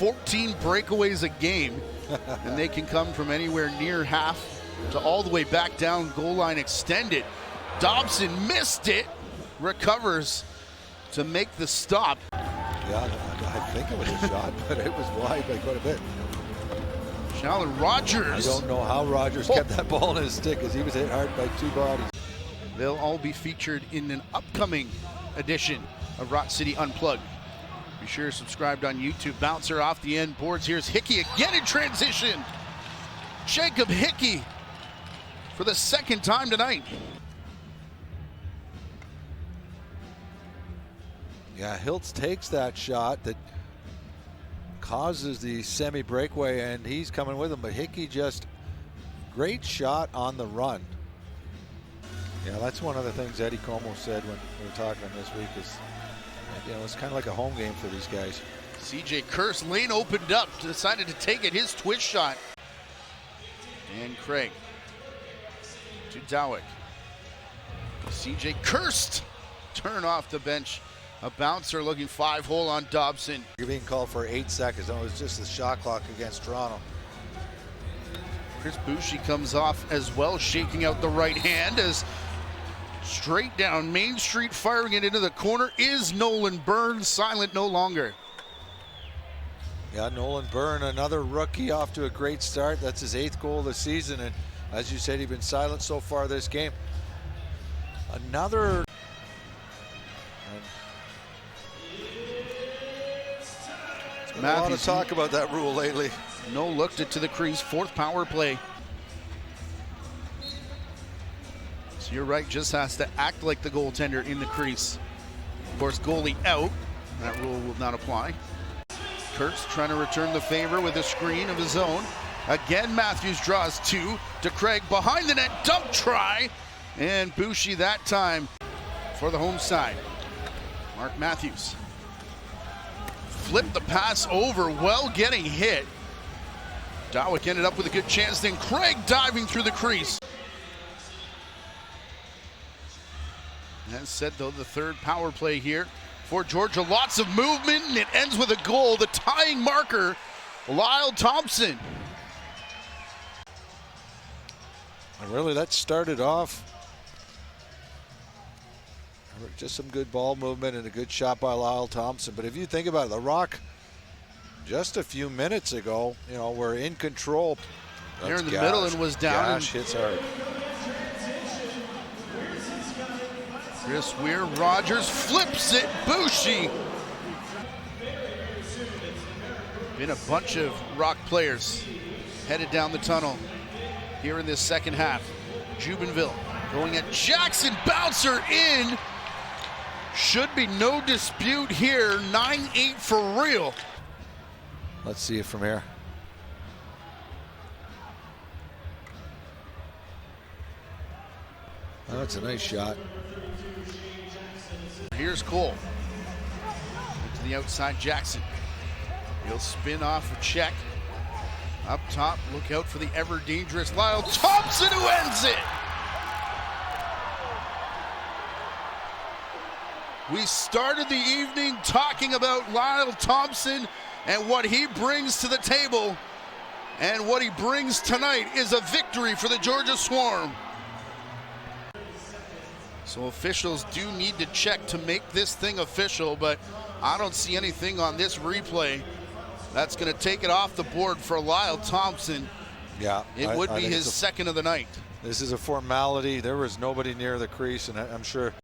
14 breakaways a game, and they can come from anywhere near half to all the way back down goal line extended. Dobson missed it, recovers to make the stop. Yeah, I think it was a shot, but it was wide by quite a bit. Shalon Rogers. I don't know how Rogers kept that ball in his stick, as he was hit hard by two bodies. They'll all be featured in an upcoming edition of Rock City Unplugged. Be sure to subscribe on YouTube. Bouncer off the end boards. Here's Hickey again in transition. Jacob Hickey for the second time tonight. Yeah, Hiltz takes that shot that causes the semi-breakaway, and he's coming with him. But Hickey, just great shot on the run. Yeah, that's one of the things Eddie Como said when we were talking this week is, you know, it's kind of like a home game for these guys. CJ Kurse, lane opened up, decided to take it, his twist shot. And Craig to Dowick. CJ Kurse, turn off the bench. A bouncer looking 5-hole on Dobson. You're being called for 8 seconds. No, it was just the shot clock against Toronto. Chris Boucher comes off as well, shaking out the right hand as straight down Main Street, firing it into the corner is Nolan Byrne, silent no longer. Yeah, Nolan Byrne, another rookie, off to a great start. That's his 8th goal of the season, and as you said, he's been silent so far this game. Another. A lot of talk about that rule lately. No looked it to the crease, 4th power play. So you're right, just has to act like the goaltender in the crease. Of course, goalie out. That rule will not apply. Kurtz trying to return the favor with a screen of his own. Again, Matthews draws 2 to Craig behind the net, dump try. And Boucher that time for the home side. Mark Matthews. Flipped the pass over, well getting hit. Dowick ended up with a good chance, then Craig diving through the crease. As said, though, the 3rd power play here for Georgia. Lots of movement, and it ends with a goal. The tying marker, Lyle Thompson. And really, that started off just some good ball movement and a good shot by Lyle Thompson. But if you think about it, the Rock, just a few minutes ago, you know, were in control. There in the middle and was down. Gash hits hard. Chris Weir, Rogers flips it, Boucher. Been a bunch of Rock players headed down the tunnel here in this second half. Jubenville going at Jackson, bouncer in. Should be no dispute here, 9-8 for real. Let's see it from here. Oh, that's a nice shot. Here's Cole. To the outside, Jackson. He'll spin off a check. Up top, look out for the ever dangerous Lyle Thompson, who ends it. We started the evening talking about Lyle Thompson and what he brings to the table. And what he brings tonight is a victory for the Georgia Swarm. So officials do need to check to make this thing official, but I don't see anything on this replay that's going to take it off the board for Lyle Thompson. Yeah, it would be his second of the night. This is a formality. There was nobody near the crease, and I'm sure